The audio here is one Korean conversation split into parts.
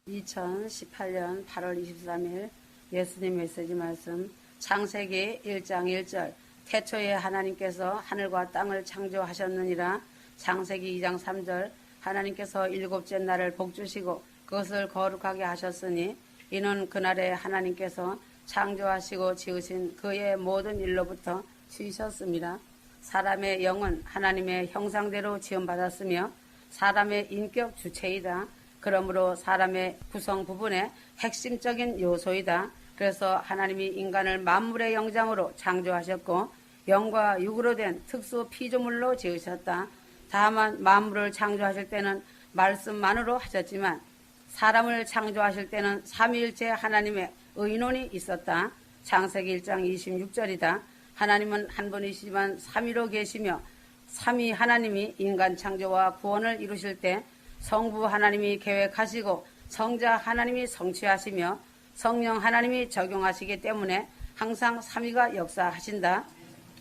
2018년 8월 23일 예수님 메시지 말씀 창세기 1장 1절 태초에 하나님께서 하늘과 땅을 창조하셨느니라. 창세기 2장 3절 하나님께서 일곱째 날을 복주시고 그것을 거룩하게 하셨으니 이는 그날에 하나님께서 창조하시고 지으신 그의 모든 일로부터 쉬셨습니다. 사람의 영은 하나님의 형상대로 지음받았으며 사람의 인격 주체이다. 그러므로 사람의 구성 부분의 핵심적인 요소이다. 그래서 하나님이 인간을 만물의 영장으로 창조하셨고 영과 육으로 된 특수 피조물로 지으셨다. 다만 만물을 창조하실 때는 말씀만으로 하셨지만 사람을 창조하실 때는 삼위일체 하나님의 의논이 있었다. 창세기 1장 26절이다. 하나님은 한 분이시지만 삼위로 계시며 삼위 하나님이 인간 창조와 구원을 이루실 때 성부 하나님이 계획하시고 성자 하나님이 성취하시며 성령 하나님이 적용하시기 때문에 항상 삼위가 역사하신다.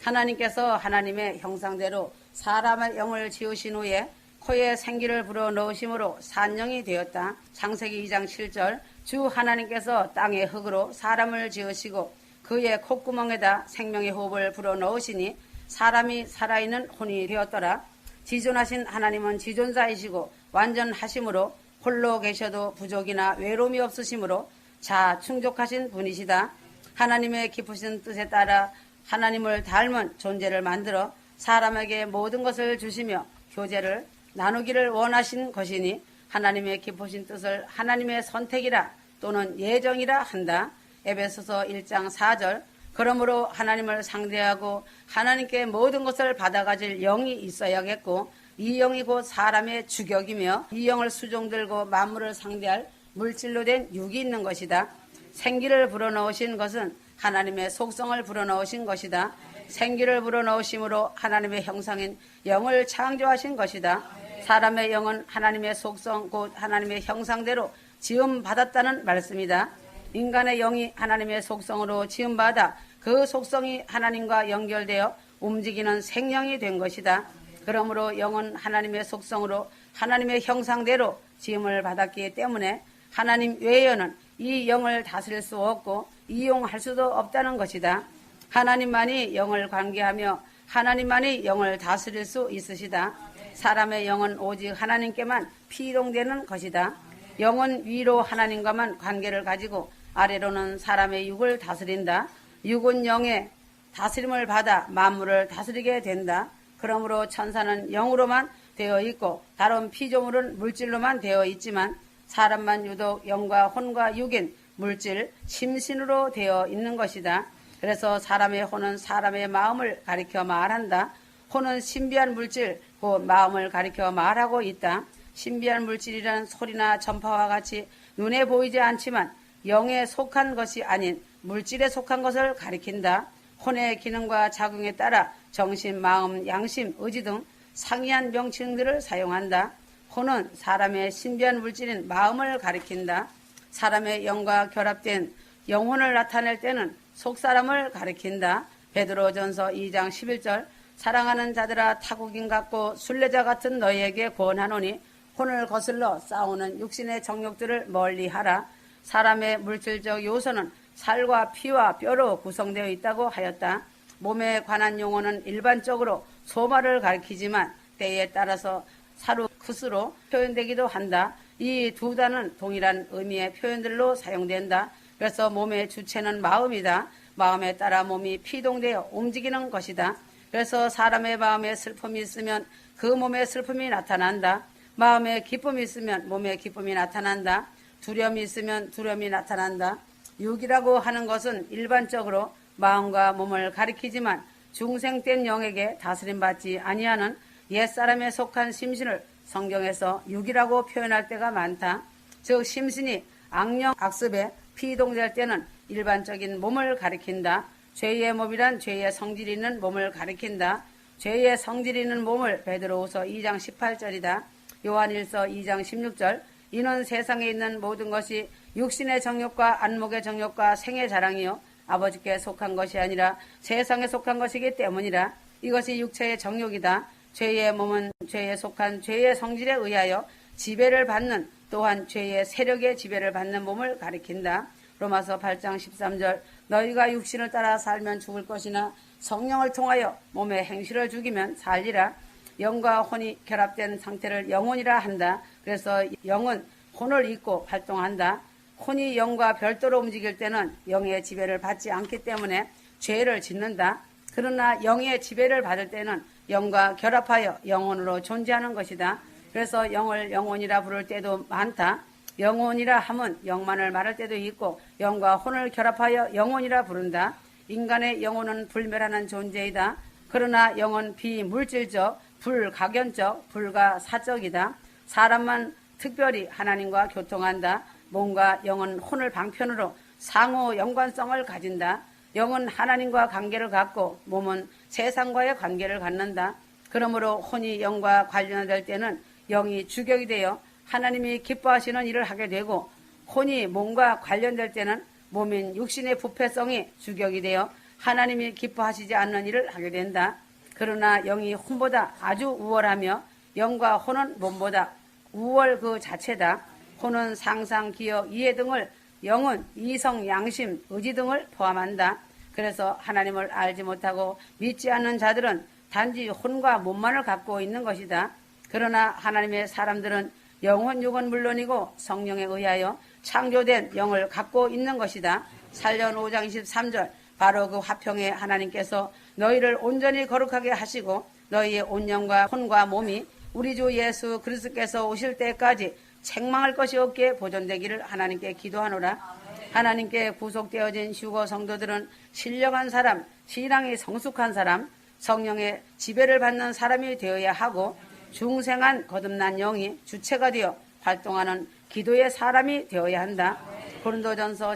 하나님께서 하나님의 형상대로 사람의 영을 지으신 후에 코에 생기를 불어넣으심으로 산영이 되었다. 창세기 2장 7절 주 하나님께서 땅의 흙으로 사람을 지으시고 그의 콧구멍에다 생명의 호흡을 불어넣으시니 사람이 살아있는 혼이 되었더라. 지존하신 하나님은 지존자이시고 완전하심으로 홀로 계셔도 부족이나 외로움이 없으심으로 자충족하신 분이시다. 하나님의 깊으신 뜻에 따라 하나님을 닮은 존재를 만들어 사람에게 모든 것을 주시며 교제를 나누기를 원하신 것이니 하나님의 깊으신 뜻을 하나님의 선택이라 또는 예정이라 한다. 에베소서 1장 4절 그러므로 하나님을 상대하고 하나님께 모든 것을 받아가질 영이 있어야겠고 이 영이 곧 사람의 주격이며 이 영을 수종들고 만물을 상대할 물질로 된 육이 있는 것이다. 생기를 불어넣으신 것은 하나님의 속성을 불어넣으신 것이다. 생기를 불어넣으심으로 하나님의 형상인 영을 창조하신 것이다. 사람의 영은 하나님의 속성 곧 하나님의 형상대로 지음받았다는 말씀이다. 인간의 영이 하나님의 속성으로 지음받아 그 속성이 하나님과 연결되어 움직이는 생명이 된 것이다. 그러므로 영은 하나님의 속성으로 하나님의 형상대로 지음을 받았기 때문에 하나님 외에는 이 영을 다스릴 수 없고 이용할 수도 없다는 것이다. 하나님만이 영을 관계하며 하나님만이 영을 다스릴 수 있으시다. 사람의 영은 오직 하나님께만 피동되는 것이다. 영은 위로 하나님과만 관계를 가지고 아래로는 사람의 육을 다스린다. 육은 영의 다스림을 받아 만물을 다스리게 된다. 그러므로 천사는 영으로만 되어 있고 다른 피조물은 물질로만 되어 있지만 사람만 유독 영과 혼과 육인 물질 심신으로 되어 있는 것이다. 그래서 사람의 혼은 사람의 마음을 가리켜 말한다. 혼은 신비한 물질 곧 마음을 가리켜 말하고 있다. 신비한 물질이란 소리나 전파와 같이 눈에 보이지 않지만 영에 속한 것이 아닌 물질에 속한 것을 가리킨다. 혼의 기능과 작용에 따라 정신, 마음, 양심, 의지 등 상이한 명칭들을 사용한다. 혼은 사람의 신비한 물질인 마음을 가리킨다. 사람의 영과 결합된 영혼을 나타낼 때는 속사람을 가리킨다. 베드로전서 2장 11절 사랑하는 자들아 타국인 같고 순례자 같은 너희에게 권하노니 혼을 거슬러 싸우는 육신의 정욕들을 멀리하라. 사람의 물질적 요소는 살과 피와 뼈로 구성되어 있다고 하였다. 몸에 관한 용어는 일반적으로 소말을 가리키지만 때에 따라서 사루, 굿으로 표현되기도 한다. 이 두 단은 동일한 의미의 표현들로 사용된다. 그래서 몸의 주체는 마음이다. 마음에 따라 몸이 피동되어 움직이는 것이다. 그래서 사람의 마음에 슬픔이 있으면 그 몸에 슬픔이 나타난다. 마음에 기쁨이 있으면 몸에 기쁨이 나타난다. 두려움이 있으면 두려움이 나타난다. 육이라고 하는 것은 일반적으로 마음과 몸을 가리키지만 중생된 영에게 다스림받지 아니하는 옛사람에 속한 심신을 성경에서 육이라고 표현할 때가 많다. 즉 심신이 악령 악습에 피동될 때는 일반적인 몸을 가리킨다. 죄의 몸이란 죄의 성질이 있는 몸을 가리킨다. 죄의 성질이 있는 몸을 베드로후서 2장 18절이다. 요한일서 2장 16절 이는 세상에 있는 모든 것이 육신의 정욕과 안목의 정욕과 생의 자랑이요 아버지께 속한 것이 아니라 세상에 속한 것이기 때문이라. 이것이 육체의 정욕이다. 죄의 몸은 죄에 속한 죄의 성질에 의하여 지배를 받는 또한 죄의 세력의 지배를 받는 몸을 가리킨다. 로마서 8장 13절 너희가 육신을 따라 살면 죽을 것이나 성령을 통하여 몸의 행실을 죽이면 살리라. 영과 혼이 결합된 상태를 영혼이라 한다. 그래서 영은 혼을 잊고 활동한다. 혼이 영과 별도로 움직일 때는 영의 지배를 받지 않기 때문에 죄를 짓는다. 그러나 영의 지배를 받을 때는 영과 결합하여 영혼으로 존재하는 것이다. 그래서 영을 영혼이라 부를 때도 많다. 영혼이라 함은 영만을 말할 때도 있고 영과 혼을 결합하여 영혼이라 부른다. 인간의 영혼은 불멸하는 존재이다. 그러나 영은 비물질적, 불가견적, 불가사적이다. 사람만 특별히 하나님과 교통한다. 몸과 영은 혼을 방편으로 상호 연관성을 가진다. 영은 하나님과 관계를 갖고 몸은 세상과의 관계를 갖는다. 그러므로 혼이 영과 관련될 때는 영이 주격이 되어 하나님이 기뻐하시는 일을 하게 되고 혼이 몸과 관련될 때는 몸인 육신의 부패성이 주격이 되어 하나님이 기뻐하시지 않는 일을 하게 된다. 그러나 영이 혼보다 아주 우월하며 영과 혼은 몸보다 우월 그 자체다. 혼은 상상, 기억, 이해 등을, 영은 이성, 양심, 의지 등을 포함한다. 그래서 하나님을 알지 못하고 믿지 않는 자들은 단지 혼과 몸만을 갖고 있는 것이다. 그러나 하나님의 사람들은 영혼, 육은 물론이고 성령에 의하여 창조된 영을 갖고 있는 것이다. 살전 5장 23절 바로 그 화평에 하나님께서 너희를 온전히 거룩하게 하시고 너희의 온 영과 혼과 몸이 우리 주 예수 그리스도께서 오실 때까지 책망할 것이 없게 보존되기를 하나님께 기도하노라. 하나님께 구속되어진 휴거 성도들은 신령한 사람, 신앙이 성숙한 사람, 성령의 지배를 받는 사람이 되어야 하고 중생한 거듭난 영이 주체가 되어 활동하는 기도의 사람이 되어야 한다. 고린도전서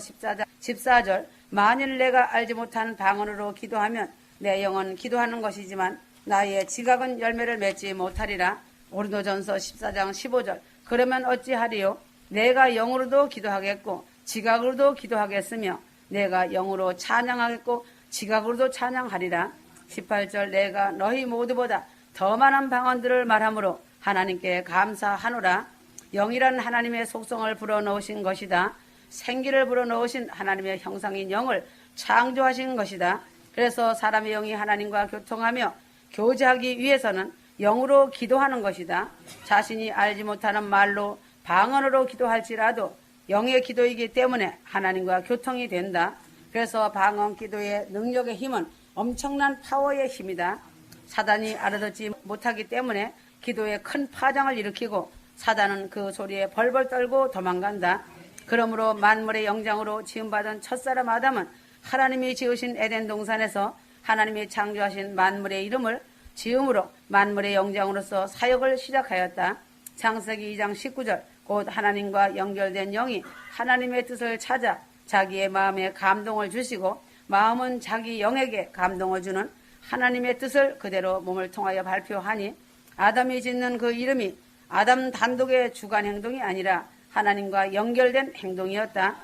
14절 만일 내가 알지 못한 방언으로 기도하면 내 영은 기도하는 것이지만 나의 지각은 열매를 맺지 못하리라. 고린도전서 14장 15절 그러면 어찌하리요? 내가 영으로도 기도하겠고 지각으로도 기도하겠으며 내가 영으로 찬양하겠고 지각으로도 찬양하리라. 18절 내가 너희 모두보다 더 많은 방언들을 말하므로 하나님께 감사하노라. 영이란 하나님의 속성을 불어넣으신 것이다. 생기를 불어넣으신 하나님의 형상인 영을 창조하신 것이다. 그래서 사람의 영이 하나님과 교통하며 교제하기 위해서는 영으로 기도하는 것이다. 자신이 알지 못하는 말로 방언으로 기도할지라도 영의 기도이기 때문에 하나님과 교통이 된다. 그래서 방언 기도의 능력의 힘은 엄청난 파워의 힘이다. 사단이 알아듣지 못하기 때문에 기도에 큰 파장을 일으키고 사단은 그 소리에 벌벌 떨고 도망간다. 그러므로 만물의 영장으로 지음받은 첫사람 아담은 하나님이 지으신 에덴 동산에서 하나님이 창조하신 만물의 이름을 지음으로 만물의 영장으로서 사역을 시작하였다. 창세기 2장 19절 곧 하나님과 연결된 영이 하나님의 뜻을 찾아 자기의 마음에 감동을 주시고 마음은 자기 영에게 감동을 주는 하나님의 뜻을 그대로 몸을 통하여 발표하니 아담이 짓는 그 이름이 아담 단독의 주관 행동이 아니라 하나님과 연결된 행동이었다.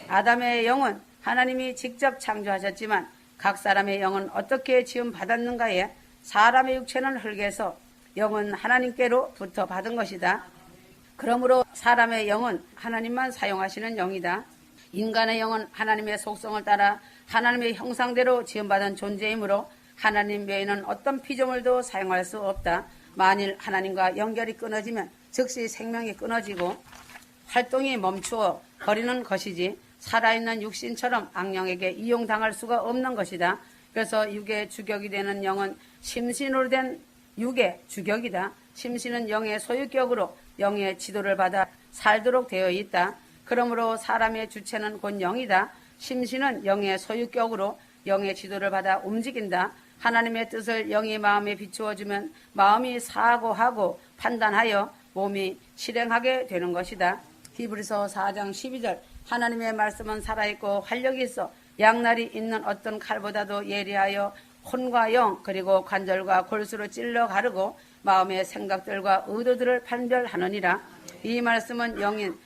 아담의 영은 하나님이 직접 창조하셨지만 각 사람의 영은 어떻게 지음받았는가에 사람의 육체는 흙에서 영은 하나님께로 부터 받은 것이다. 그러므로 사람의 영은 하나님만 사용하시는 영이다. 인간의 영은 하나님의 속성을 따라 하나님의 형상대로 지음받은 존재이므로 하나님 외에는 어떤 피조물도 사용할 수 없다. 만일 하나님과 연결이 끊어지면 즉시 생명이 끊어지고 활동이 멈추어 버리는 것이지 살아있는 육신처럼 악령에게 이용당할 수가 없는 것이다. 그래서 육의 주격이 되는 영은 심신으로 된 육의 주격이다. 심신은 영의 소유격으로 영의 지도를 받아 살도록 되어 있다. 그러므로 사람의 주체는 곧 영이다. 심신은 영의 소유격으로 영의 지도를 받아 움직인다. 하나님의 뜻을 영이 마음에 비추어주면 마음이 사고하고 판단하여 몸이 실행하게 되는 것이다. 히브리서 4장 12절 하나님의 말씀은 살아있고 활력이 있어 양날이 있는 어떤 칼보다도 예리하여 혼과 영 그리고 관절과 골수로 찔러 가르고 마음의 생각들과 의도들을 판별하느니라. 이 말씀은 영인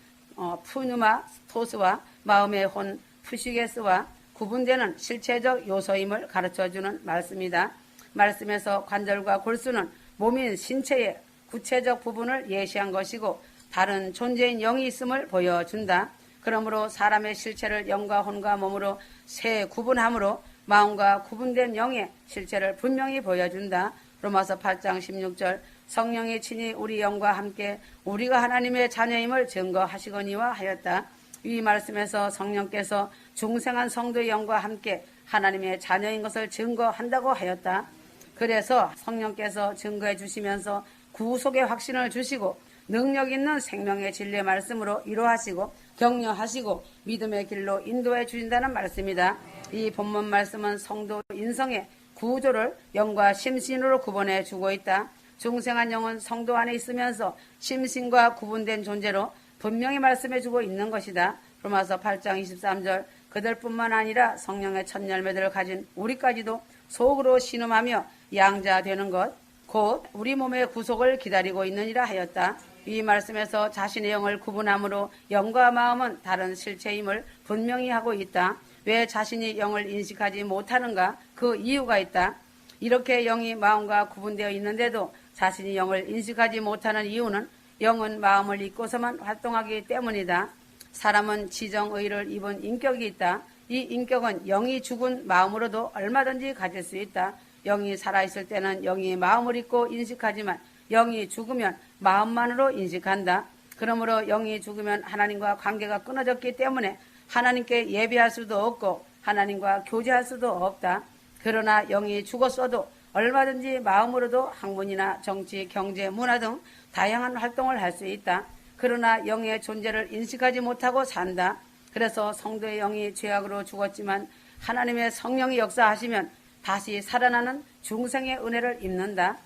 푸누마 토스와 마음의 혼 푸시게스와 구분되는 실체적 요소임을 가르쳐주는 말씀이다. 말씀에서 관절과 골수는 몸인 신체의 구체적 부분을 예시한 것이고 다른 존재인 영이 있음을 보여준다. 그러므로 사람의 실체를 영과 혼과 몸으로 세 구분함으로 마음과 구분된 영의 실체를 분명히 보여준다. 로마서 8장 16절 성령이 친히 우리 영과 함께 우리가 하나님의 자녀임을 증거하시거니와 하였다. 이 말씀에서 성령께서 중생한 성도의 영과 함께 하나님의 자녀인 것을 증거한다고 하였다. 그래서 성령께서 증거해 주시면서 구속의 확신을 주시고 능력 있는 생명의 진리의 말씀으로 위로하시고 격려하시고 믿음의 길로 인도해 주신다는 말씀이다. 이 본문 말씀은 성도 인성의 구조를 영과 심신으로 구분해 주고 있다. 중생한 영은 성도 안에 있으면서 심신과 구분된 존재로 분명히 말씀해 주고 있는 것이다. 로마서 8장 23절 그들뿐만 아니라 성령의 첫 열매들을 가진 우리까지도 속으로 신음하며 양자되는 것 곧 우리 몸의 구속을 기다리고 있느니라 하였다. 이 말씀에서 자신의 영을 구분함으로 영과 마음은 다른 실체임을 분명히 하고 있다. 왜 자신이 영을 인식하지 못하는가? 그 이유가 있다. 이렇게 영이 마음과 구분되어 있는데도 자신이 영을 인식하지 못하는 이유는 영은 마음을 잊고서만 활동하기 때문이다. 사람은 지정의를 입은 인격이 있다. 이 인격은 영이 죽은 마음으로도 얼마든지 가질 수 있다. 영이 살아있을 때는 영이 마음을 잊고 인식하지만 영이 죽으면 마음만으로 인식한다. 그러므로 영이 죽으면 하나님과 관계가 끊어졌기 때문에 하나님께 예배할 수도 없고 하나님과 교제할 수도 없다. 그러나 영이 죽었어도 얼마든지 마음으로도 학문이나 정치, 경제, 문화 등 다양한 활동을 할 수 있다. 그러나 영의 존재를 인식하지 못하고 산다. 그래서 성도의 영이 죄악으로 죽었지만 하나님의 성령이 역사하시면 다시 살아나는 중생의 은혜를 입는다.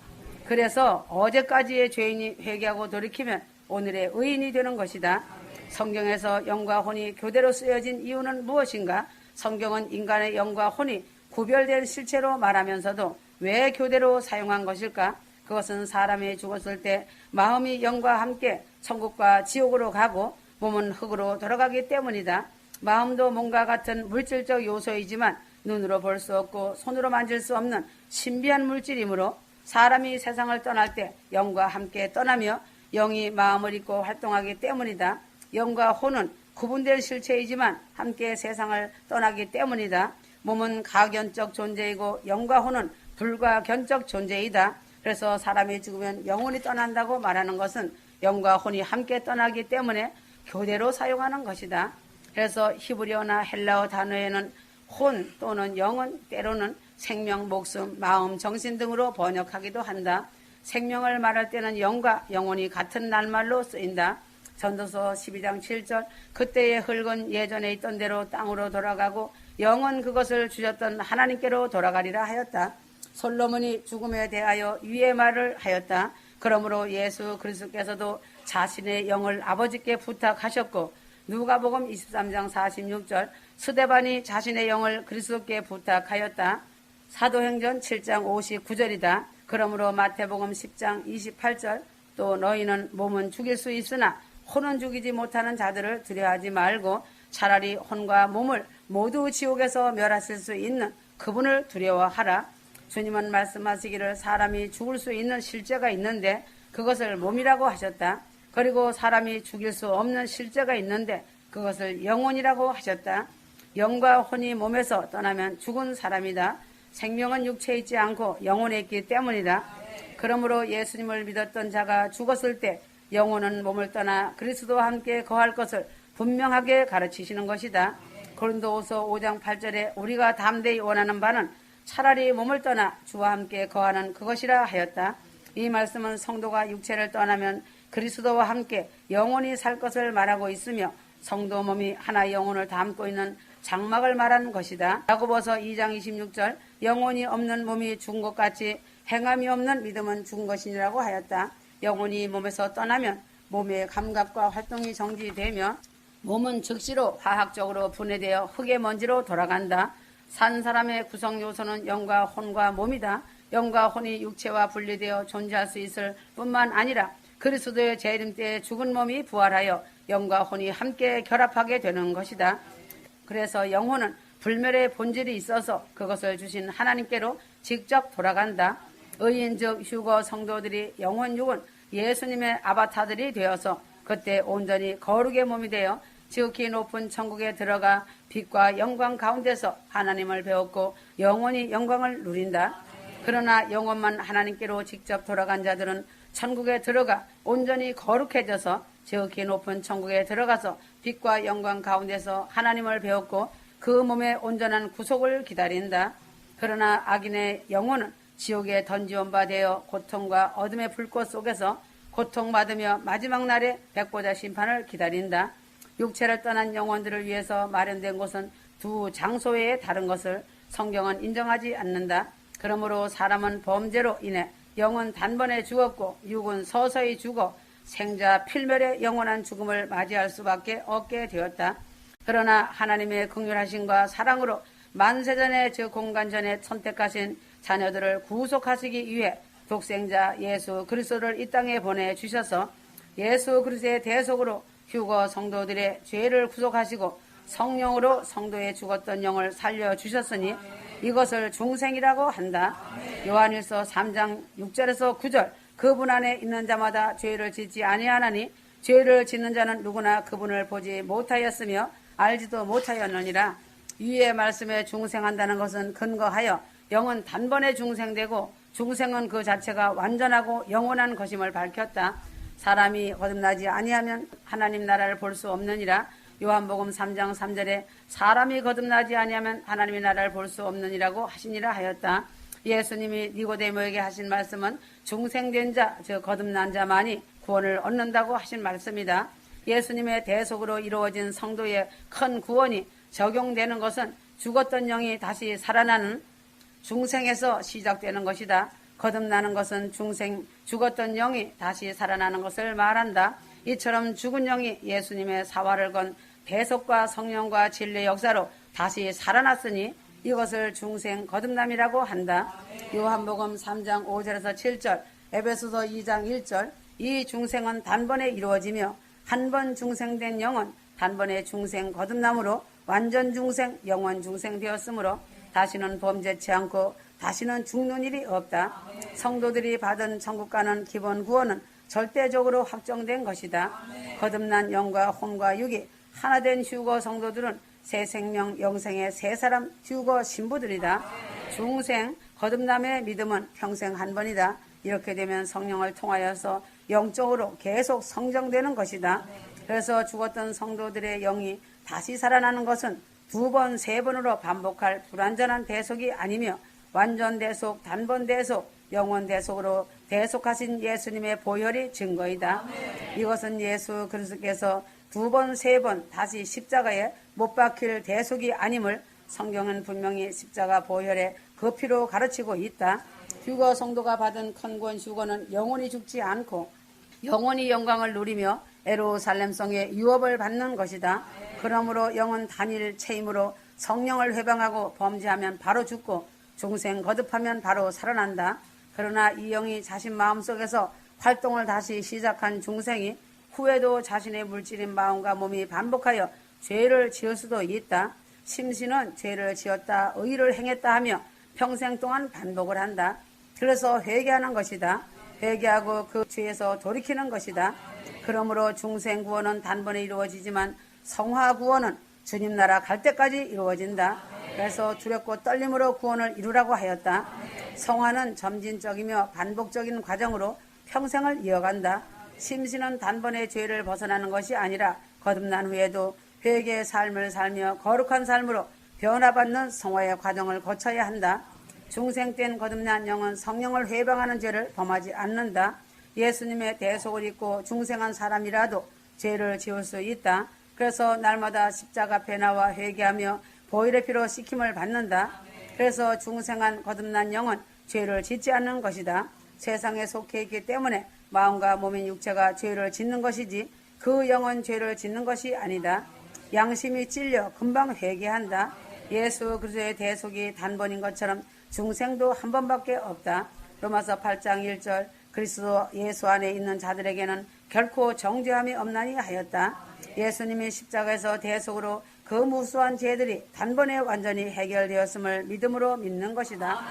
그래서 어제까지의 죄인이 회개하고 돌이키면 오늘의 의인이 되는 것이다. 성경에서 영과 혼이 교대로 쓰여진 이유는 무엇인가? 성경은 인간의 영과 혼이 구별된 실체로 말하면서도 왜 교대로 사용한 것일까? 그것은 사람이 죽었을 때 마음이 영과 함께 천국과 지옥으로 가고 몸은 흙으로 돌아가기 때문이다. 마음도 몸과 같은 물질적 요소이지만 눈으로 볼 수 없고 손으로 만질 수 없는 신비한 물질이므로 사람이 세상을 떠날 때 영과 함께 떠나며 영이 마음을 잊고 활동하기 때문이다. 영과 혼은 구분된 실체이지만 함께 세상을 떠나기 때문이다. 몸은 가견적 존재이고 영과 혼은 불가견적 존재이다. 그래서 사람이 죽으면 영혼이 떠난다고 말하는 것은 영과 혼이 함께 떠나기 때문에 교대로 사용하는 것이다. 그래서 히브리어나 헬라어 단어에는 혼 또는 영은 때로는 생명, 목숨, 마음, 정신 등으로 번역하기도 한다. 생명을 말할 때는 영과 영혼이 같은 낱말로 쓰인다. 전도서 12장 7절 그때의 흙은 예전에 있던 대로 땅으로 돌아가고 영은 그것을 주셨던 하나님께로 돌아가리라 하였다. 솔로몬이 죽음에 대하여 위의 말을 하였다. 그러므로 예수 그리스도께서도 자신의 영을 아버지께 부탁하셨고 누가복음 23장 46절 스데반이 자신의 영을 그리스도께 부탁하였다. 사도행전 7장 59절이다. 그러므로 마태복음 10장 28절 또 너희는 몸은 죽일 수 있으나 혼은 죽이지 못하는 자들을 두려워하지 말고 차라리 혼과 몸을 모두 지옥에서 멸하실 수 있는 그분을 두려워하라. 주님은 말씀하시기를 사람이 죽을 수 있는 실제가 있는데 그것을 몸이라고 하셨다. 그리고 사람이 죽일 수 없는 실제가 있는데 그것을 영혼이라고 하셨다. 영과 혼이 몸에서 떠나면 죽은 사람이다. 생명은 육체에 있지 않고 영혼에 있기 때문이다. 그러므로 예수님을 믿었던 자가 죽었을 때 영혼은 몸을 떠나 그리스도와 함께 거할 것을 분명하게 가르치시는 것이다. 고린도후서 5장 8절에 우리가 담대히 원하는 바는 차라리 몸을 떠나 주와 함께 거하는 그것이라 하였다. 이 말씀은 성도가 육체를 떠나면 그리스도와 함께 영원히 살 것을 말하고 있으며 성도 몸이 하나의 영혼을 담고 있는 장막을 말하는 것이다. 야고보서 2장 26절 영혼이 없는 몸이 죽은 것 같이 행함이 없는 믿음은 죽은 것이라고 하였다. 영혼이 몸에서 떠나면 몸의 감각과 활동이 정지되며 몸은 즉시로 화학적으로 분해되어 흙의 먼지로 돌아간다. 산 사람의 구성 요소는 영과 혼과 몸이다. 영과 혼이 육체와 분리되어 존재할 수 있을 뿐만 아니라 그리스도의 재림 때에 죽은 몸이 부활하여 영과 혼이 함께 결합하게 되는 것이다. 그래서 영혼은 불멸의 본질이 있어서 그것을 주신 하나님께로 직접 돌아간다. 의인 즉 휴거 성도들이 영혼 육은 예수님의 아바타들이 되어서 그때 온전히 거룩의 몸이 되어 지극히 높은 천국에 들어가 빛과 영광 가운데서 하나님을 배웠고 영원히 영광을 누린다. 그러나 영혼만 하나님께로 직접 돌아간 자들은 천국에 들어가 온전히 거룩해져서 지극히 높은 천국에 들어가서 빛과 영광 가운데서 하나님을 배웠고 그 몸의 온전한 구속을 기다린다. 그러나 악인의 영혼은 지옥에 던지온 바 되어 고통과 어둠의 불꽃 속에서 고통받으며 마지막 날에 백보자 심판을 기다린다. 육체를 떠난 영혼들을 위해서 마련된 곳은 두 장소 외에 다른 것을 성경은 인정하지 않는다. 그러므로 사람은 범죄로 인해 영은 단번에 죽었고 육은 서서히 죽어 생자 필멸의 영원한 죽음을 맞이할 수밖에 없게 되었다. 그러나 하나님의 긍휼하심과 사랑으로 만세전에 저 공간전에 선택하신 자녀들을 구속하시기 위해 독생자 예수 그리스도를 이 땅에 보내주셔서 예수 그리스도의 대속으로 휴거 성도들의 죄를 구속하시고 성령으로 성도의 죽었던 영을 살려주셨으니 이것을 중생이라고 한다. 요한일서 3장 6절에서 9절 그분 안에 있는 자마다 죄를 짓지 아니하나니 죄를 짓는 자는 누구나 그분을 보지 못하였으며 알지도 못하였느니라. 위의 말씀에 중생한다는 것은 근거하여 영은 단번에 중생되고 중생은 그 자체가 완전하고 영원한 것임을 밝혔다. 사람이 거듭나지 아니하면 하나님 나라를 볼 수 없느니라. 요한복음 3장 3절에 사람이 거듭나지 아니하면 하나님의 나라를 볼 수 없느니라고 하시니라 하였다. 예수님이 니고데모에게 하신 말씀은 중생된 자, 즉 거듭난 자만이 구원을 얻는다고 하신 말씀이다. 예수님의 대속으로 이루어진 성도의 큰 구원이 적용되는 것은 죽었던 영이 다시 살아나는 중생에서 시작되는 것이다. 거듭나는 것은 죽었던 영이 다시 살아나는 것을 말한다. 이처럼 죽은 영이 예수님의 사활을 건 대속과 성령과 진리의 역사로 다시 살아났으니 이것을 중생 거듭남이라고 한다. 요한복음 3장 5절에서 7절, 에베소서 2장 1절, 이 중생은 단번에 이루어지며 한 번 중생된 영은 단번에 중생 거듭남으로 완전 중생, 영원 중생 되었으므로 다시는 범죄치 않고 다시는 죽는 일이 없다. 성도들이 받은 천국 가는 기본 구원은 절대적으로 확정된 것이다. 거듭난 영과 혼과 육이 하나된 휴거 성도들은 새 생명 영생의 세 사람 휴거 신부들이다. 중생 거듭남의 믿음은 평생 한 번이다. 이렇게 되면 성령을 통하여서 영적으로 계속 성장되는 것이다. 그래서 죽었던 성도들의 영이 다시 살아나는 것은 두 번, 세 번으로 반복할 불완전한 대속이 아니며 완전 대속, 단번 대속, 영원 대속으로 대속하신 예수님의 보혈이 증거이다. 이것은 예수 그리스도께서 두 번, 세 번 다시 십자가에 못 박힐 대속이 아님을 성경은 분명히 십자가 보혈의 그 피로 가르치고 있다. 휴거 성도가 받은 큰 구원 휴거는 영원히 죽지 않고 영원히 영광을 누리며 에루살렘 성의 유업을 받는 것이다. 그러므로 영은 단일 체임으로 성령을 회방하고 범죄하면 바로 죽고 중생 거듭하면 바로 살아난다. 그러나 이 영이 자신 마음속에서 활동을 다시 시작한 중생이 후에도 자신의 물질인 마음과 몸이 반복하여 죄를 지을 수도 있다. 심신은 죄를 지었다, 의를 행했다 하며 평생 동안 반복을 한다. 그래서 회개하는 것이다. 회개하고 그 죄에서 돌이키는 것이다. 그러므로 중생 구원은 단번에 이루어지지만 성화 구원은 주님 나라 갈 때까지 이루어진다. 그래서 두렵고 떨림으로 구원을 이루라고 하였다. 성화는 점진적이며 반복적인 과정으로 평생을 이어간다. 심신은 단번에 죄를 벗어나는 것이 아니라 거듭난 후에도 회개의 삶을 살며 거룩한 삶으로 변화받는 성화의 과정을 거쳐야 한다. 중생 땐 거듭난 영은 성령을 회방하는 죄를 범하지 않는다. 예수님의 대속을 입고 중생한 사람이라도 죄를 지을 수 있다. 그래서 날마다 십자가 앞에 나와 회개하며 보혈의 피로 씻김을 받는다. 그래서 중생한 거듭난 영은 죄를 짓지 않는 것이다. 세상에 속해 있기 때문에 마음과 몸인 육체가 죄를 짓는 것이지 그 영은 죄를 짓는 것이 아니다. 양심이 찔려 금방 회개한다. 예수 그리스도의 대속이 단번인 것처럼 중생도 한 번밖에 없다. 로마서 8장 1절 그리스도 예수 안에 있는 자들에게는 결코 정죄함이 없나니 하였다. 예수님이 십자가에서 대속으로 그 무수한 죄들이 단번에 완전히 해결되었음을 믿음으로 믿는 것이다.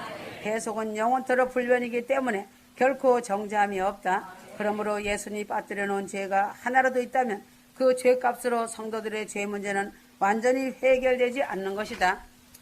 대속은 영원토록 불변이기 때문에 결코 정죄함이 없다. 그러므로 예수님이 빠뜨려 놓은 죄가 하나라도 있다면 그 죄값으로 성도들의 죄 문제는 완전히 해결되지 않는 것이다.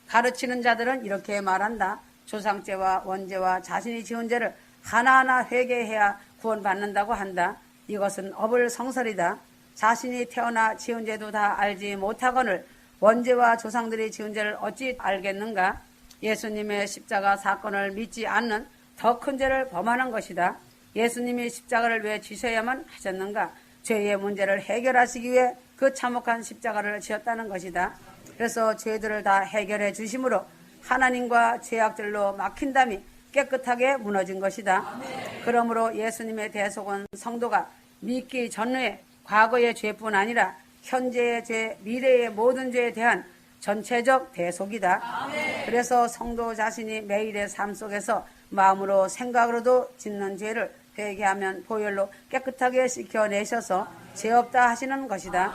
가르치는 자들은 이렇게 말한다. 조상죄와 원죄와 자신이 지은 죄를 하나하나 회개해야 구원받는다고 한다. 이것은 어불성설이다. 자신이 태어나 지은 죄도 다 알지 못하거늘 원죄와 조상들이 지은 죄를 어찌 알겠는가? 예수님의 십자가 사건을 믿지 않는 더 큰 죄를 범하는 것이다. 예수님이 십자가를 왜 지셔야만 하셨는가? 죄의 문제를 해결하시기 위해 그 참혹한 십자가를 지었다는 것이다. 그래서 죄들을 다 해결해 주심으로 하나님과 죄악들로 막힌 담이 깨끗하게 무너진 것이다. 그러므로 예수님의 대속은 성도가 믿기 전후에 과거의 죄뿐 아니라 현재의 죄, 미래의 모든 죄에 대한 전체적 대속이다. 그래서 성도 자신이 매일의 삶 속에서 마음으로 생각으로도 짓는 죄를 회개하면 보혈로 깨끗하게 씻겨내셔서 죄 없다 하시는 것이다.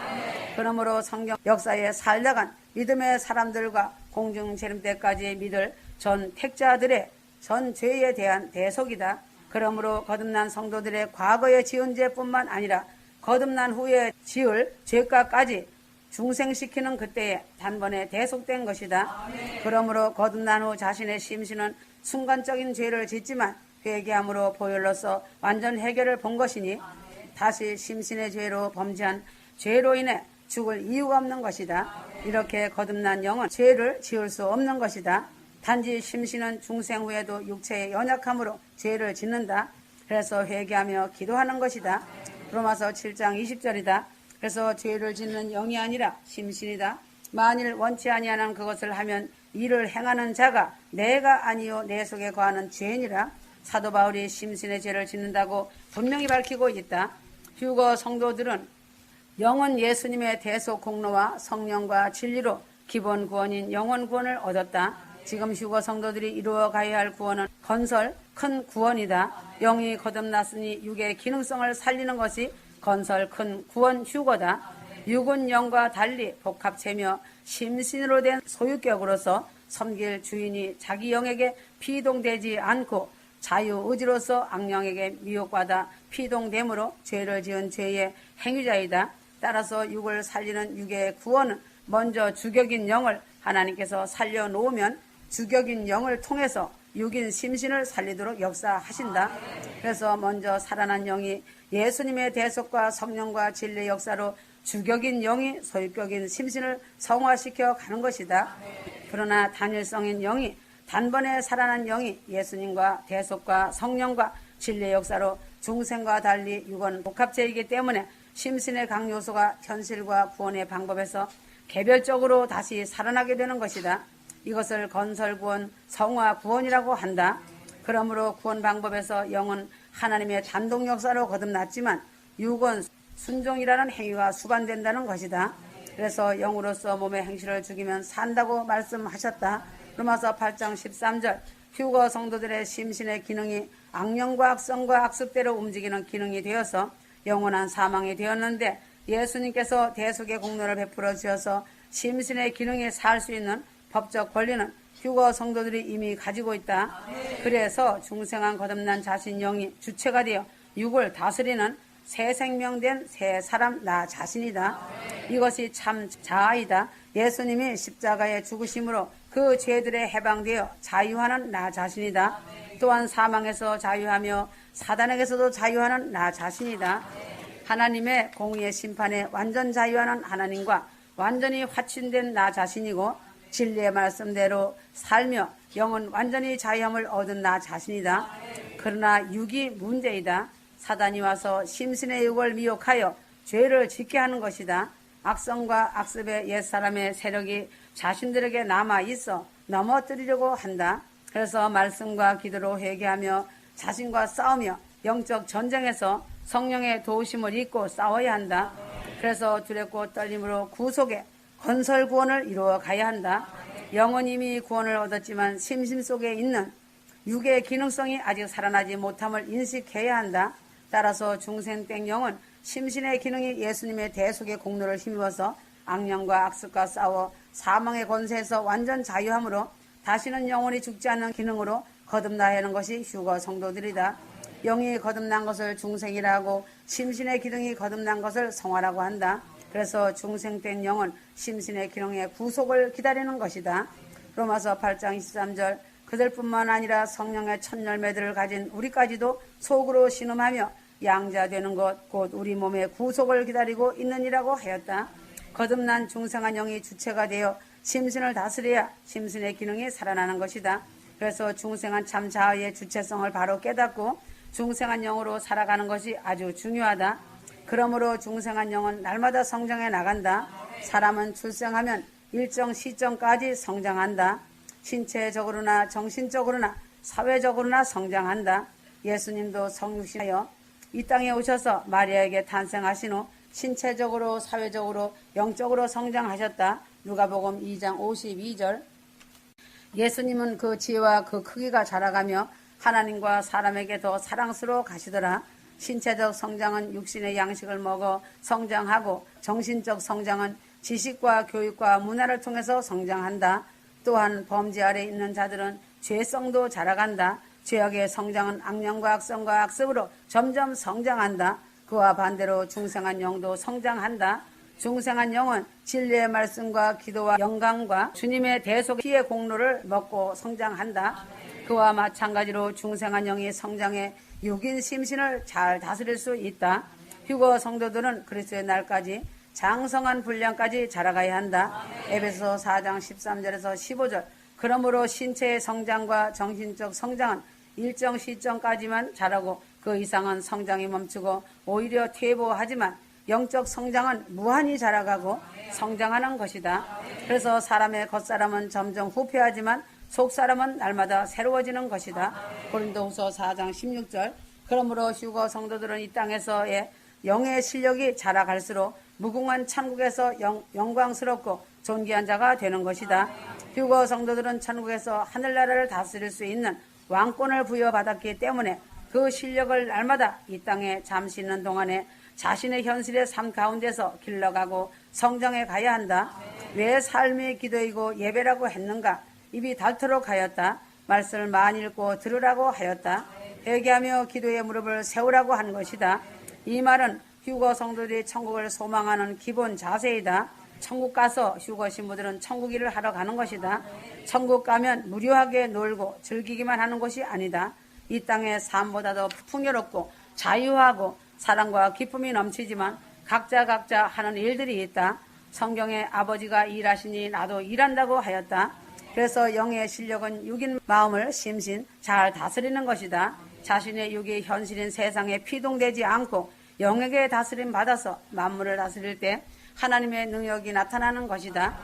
그러므로 성경 역사에 살다간 믿음의 사람들과 공중 재림 때까지 믿을 전 택자들의 전 죄에 대한 대속이다. 그러므로 거듭난 성도들의 과거에 지은 죄뿐만 아니라 거듭난 후에 지을 죄가까지 중생시키는 그때에 단번에 대속된 것이다. 그러므로 거듭난 후 자신의 심신은 순간적인 죄를 짓지만 회개함으로 보혈로서 완전 해결을 본 것이니 다시 심신의 죄로 범죄한 죄로 인해 죽을 이유가 없는 것이다. 이렇게 거듭난 영은 죄를 지을 수 없는 것이다. 단지 심신은 중생 후에도 육체의 연약함으로 죄를 짓는다. 그래서 회개하며 기도하는 것이다. 로마서 7장 20절이다. 그래서 죄를 짓는 영이 아니라 심신이다. 만일 원치 아니하는 그것을 하면 이를 행하는 자가 내가 아니요 내 속에 거하는 죄니라. 사도 바울이 심신의 죄를 짓는다고 분명히 밝히고 있다. 휴거 성도들은 영은 예수님의 대속 공로와 성령과 진리로 기본 구원인 영원 구원을 얻었다. 지금 휴거 성도들이 이루어 가야 할 구원은 건설, 큰 구원이다. 영이 거듭났으니 육의 기능성을 살리는 것이 건설, 큰 구원 휴거다. 육은 영과 달리 복합체며 심신으로 된 소유격으로서 섬길 주인이 자기 영에게 피동되지 않고 자유의지로서 악령에게 미혹받아 피동됨으로 죄를 지은 죄의 행위자이다. 따라서 육을 살리는 육의 구원은 먼저 주격인 영을 하나님께서 살려놓으면 주격인 영을 통해서 육인 심신을 살리도록 역사하신다. 그래서 먼저 살아난 영이 예수님의 대속과 성령과 진리의 역사로 주격인 영이 소유격인 심신을 성화시켜 가는 것이다. 그러나 단일성인 영이 단번에 살아난 영이 예수님과 대속과 성령과 진리의 역사로 중생과 달리 육은 복합체이기 때문에 심신의 각 요소가 현실과 구원의 방법에서 개별적으로 다시 살아나게 되는 것이다. 이것을 건설 구원, 성화 구원이라고 한다. 그러므로 구원 방법에서 영은 하나님의 단독 역사로 거듭났지만 육은 순종이라는 행위가 수반된다는 것이다. 그래서 영으로서 몸의 행실을 죽이면 산다고 말씀하셨다. 로마서 8장 13절 휴거 성도들의 심신의 기능이 악령과 악성과 악습대로 움직이는 기능이 되어서 영원한 사망이 되었는데 예수님께서 대속의 공로를 베풀어 주셔서 심신의 기능이 살 수 있는 법적 권리는 휴거 성도들이 이미 가지고 있다. 그래서 중생한 거듭난 자신 영이 주체가 되어 육을 다스리는 새 생명된 새 사람 나 자신이다. 이것이 참 자아이다. 예수님이 십자가에 죽으심으로 그 죄들에 해방되어 자유하는 나 자신이다. 또한 사망에서 자유하며 사단에게서도 자유하는 나 자신이다. 하나님의 공의의 심판에 완전 자유하는 하나님과 완전히 화친된 나 자신이고 진리의 말씀대로 살며 영은 완전히 자유함을 얻은 나 자신이다. 그러나 육이 문제이다. 사단이 와서 심신의 육을 미혹하여 죄를 짓게 하는 것이다. 악성과 악습의 옛사람의 세력이 자신들에게 남아있어 넘어뜨리려고 한다. 그래서 말씀과 기도로 회개하며 자신과 싸우며 영적 전쟁에서 성령의 도우심을 잊고 싸워야 한다. 그래서 두렵고 떨림으로 구속의 건설 구원을 이루어 가야 한다. 영은 이미 구원을 얻었지만 심심 속에 있는 육의 기능성이 아직 살아나지 못함을 인식해야 한다. 따라서 중생된 영은 심신의 기능이 예수님의 대속의 공로를 힘입어서 악령과 악습과 싸워 사망의 권세에서 완전 자유함으로 다시는 영원히 죽지 않는 기능으로 거듭나야 하는 것이 휴거 성도들이다. 영이 거듭난 것을 중생이라고 심신의 기능이 거듭난 것을 성화라고 한다. 그래서 중생된 영은 심신의 기능의 구속을 기다리는 것이다. 로마서 8장 23절 그들뿐만 아니라 성령의 첫 열매들을 가진 우리까지도 속으로 신음하며 양자되는 것 곧 우리 몸의 구속을 기다리고 있느니라고 하였다. 거듭난 중생한 영이 주체가 되어 심신을 다스려야 심신의 기능이 살아나는 것이다. 그래서 중생한 참 자아의 주체성을 바로 깨닫고 중생한 영으로 살아가는 것이 아주 중요하다. 그러므로 중생한 영은 날마다 성장해 나간다. 사람은 출생하면 일정 시점까지 성장한다. 신체적으로나 정신적으로나 사회적으로나 성장한다. 예수님도 성육신하여 이 땅에 오셔서 마리아에게 탄생하신 후 신체적으로 사회적으로 영적으로 성장하셨다. 누가복음 2장 52절 예수님은 그 지혜와 그 크기가 자라가며 하나님과 사람에게 더 사랑스러워 가시더라. 신체적 성장은 육신의 양식을 먹어 성장하고 정신적 성장은 지식과 교육과 문화를 통해서 성장한다. 또한 범죄 아래 있는 자들은 죄성도 자라간다. 죄악의 성장은 악령과 악성과 악습으로 점점 성장한다. 그와 반대로 중생한 영도 성장한다. 중생한 영은 진리의 말씀과 기도와 영감과 주님의 대속 피의 공로를 먹고 성장한다. 그와 마찬가지로 중생한 영이 성장해 육인 심신을 잘 다스릴 수 있다. 휴거 성도들은 그리스도의 날까지 장성한 분량까지 자라가야 한다. 에베소 4장 13절에서 15절 그러므로 신체의 성장과 정신적 성장은 일정 시점까지만 자라고 그 이상은 성장이 멈추고 오히려 퇴보하지만 영적 성장은 무한히 자라가고 성장하는 것이다. 그래서 사람의 겉사람은 점점 후퇴하지만 속사람은 날마다 새로워지는 것이다. 고린도후서 4장 16절 그러므로 휴거 성도들은 이 땅에서의 영의 실력이 자라갈수록 무궁한 천국에서 영광스럽고 존귀한 자가 되는 것이다. 휴거 성도들은 천국에서 하늘나라를 다스릴 수 있는 왕권을 부여받았기 때문에 그 실력을 날마다 이 땅에 잠시 있는 동안에 자신의 현실의 삶 가운데서 길러가고 성장해 가야 한다. 왜 삶이 기도이고 예배라고 했는가? 입이 닳도록 하였다. 말씀을 많이 읽고 들으라고 하였다. 회개하며 기도의 무릎을 세우라고 한 것이다. 이 말은 휴거 성도들이 천국을 소망하는 기본 자세이다. 천국 가서 휴거 신부들은 천국 일을 하러 가는 것이다. 천국 가면 무료하게 놀고 즐기기만 하는 것이 아니다. 이 땅의 삶보다도 풍요롭고 자유하고 사랑과 기쁨이 넘치지만 각자 하는 일들이 있다. 성경에 아버지가 일하시니 나도 일한다고 하였다. 그래서 영의 실력은 육인 마음을 심신 잘 다스리는 것이다. 자신의 육이 현실인 세상에 피동되지 않고 영에게 다스림 받아서 만물을 다스릴 때 하나님의 능력이 나타나는 것이다.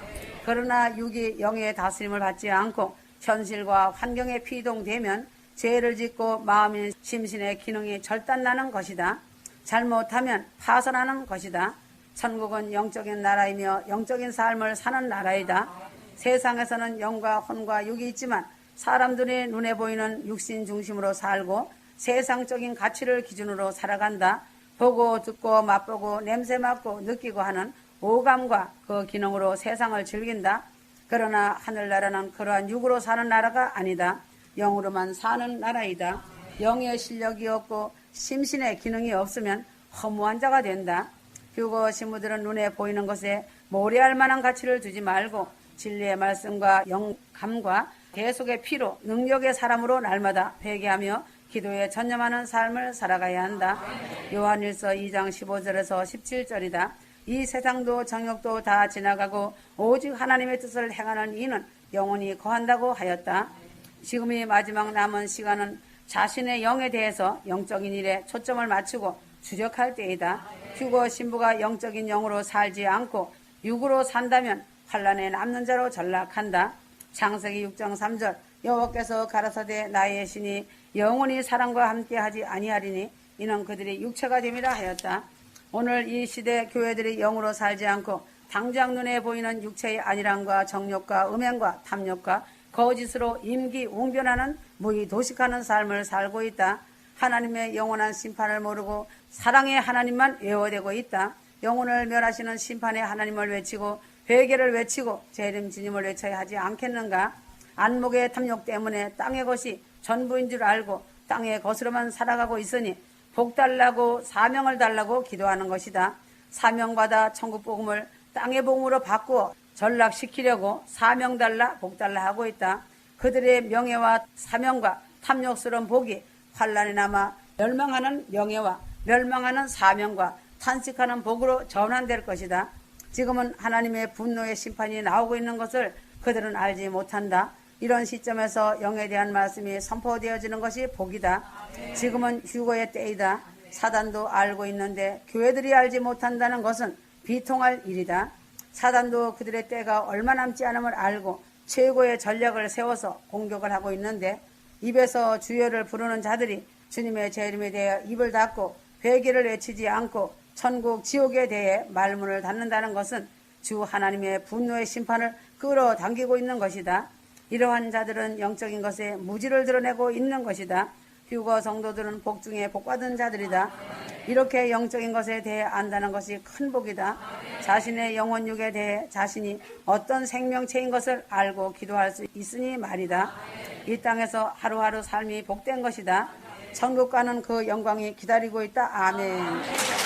그러나 육이 영의 다스림을 받지 않고 현실과 환경에 피동되면 죄를 짓고 마음인 심신의 기능이 절단나는 것이다. 잘못하면 파산하는 것이다. 천국은 영적인 나라이며 영적인 삶을 사는 나라이다. 세상에서는 영과 혼과 육이 있지만 사람들이 눈에 보이는 육신 중심으로 살고 세상적인 가치를 기준으로 살아간다. 보고 듣고 맛보고 냄새 맡고 느끼고 하는 오감과 그 기능으로 세상을 즐긴다. 그러나 하늘나라는 그러한 육으로 사는 나라가 아니다. 영으로만 사는 나라이다. 영의 실력이 없고 심신의 기능이 없으면 허무한 자가 된다. 휴거 신부들은 눈에 보이는 것에 모래할 만한 가치를 두지 말고 진리의 말씀과 영감과 대속의 피로 능력의 사람으로 날마다 회개하며 기도에 전념하는 삶을 살아가야 한다. 요한일서 2장 15절에서 17절이다. 이 세상도 정욕도 다 지나가고 오직 하나님의 뜻을 행하는 이는 영원히 거한다고 하였다. 지금이 마지막 남은 시간은 자신의 영에 대해서 영적인 일에 초점을 맞추고 주력할 때이다. 휴거 신부가 영적인 영으로 살지 않고 육으로 산다면 환란에 남는 자로 전락한다. 창세기 6장 3절 여호와께서 가라사대 나의 신이 영원히 사람과 함께하지 아니하리니 이는 그들이 육체가 됨이라 하였다. 오늘 이 시대 교회들이 영으로 살지 않고 당장 눈에 보이는 육체의 안일함과 정욕과 음행과 탐욕과 거짓으로 임기웅변하는 무의도식하는 삶을 살고 있다. 하나님의 영원한 심판을 모르고 사랑의 하나님만 외워대고 있다. 영혼을 멸하시는 심판의 하나님을 외치고 회개를 외치고 재림 주님을 외쳐야 하지 않겠는가? 안목의 탐욕 때문에 땅의 것이 전부인 줄 알고 땅에 거스로만 살아가고 있으니 복 달라고 사명을 달라고 기도하는 것이다. 사명받아 천국 복음을 땅의 복음으로 바꾸어 전락시키려고 사명 달라 복 달라 하고 있다. 그들의 명예와 사명과 탐욕스러운 복이 환란에 남아 멸망하는 명예와 멸망하는 사명과 탄식하는 복으로 전환될 것이다. 지금은 하나님의 분노의 심판이 나오고 있는 것을 그들은 알지 못한다. 이런 시점에서 영에 대한 말씀이 선포되어지는 것이 복이다. 지금은 휴거의 때이다. 사단도 알고 있는데 교회들이 알지 못한다는 것은 비통할 일이다. 사단도 그들의 때가 얼마 남지 않음을 알고 최고의 전략을 세워서 공격을 하고 있는데 입에서 주여를 부르는 자들이 주님의 제 이름에 대해 입을 닫고 회개를 외치지 않고 천국 지옥에 대해 말문을 닫는다는 것은 주 하나님의 분노의 심판을 끌어당기고 있는 것이다. 이러한 자들은 영적인 것에 무지를 드러내고 있는 것이다. 휴거 성도들은 복 중에 복받은 자들이다. 이렇게 영적인 것에 대해 안다는 것이 큰 복이다. 자신의 영혼육에 대해 자신이 어떤 생명체인 것을 알고 기도할 수 있으니 말이다. 이 땅에서 하루하루 삶이 복된 것이다. 천국 가는 그 영광이 기다리고 있다. 아멘.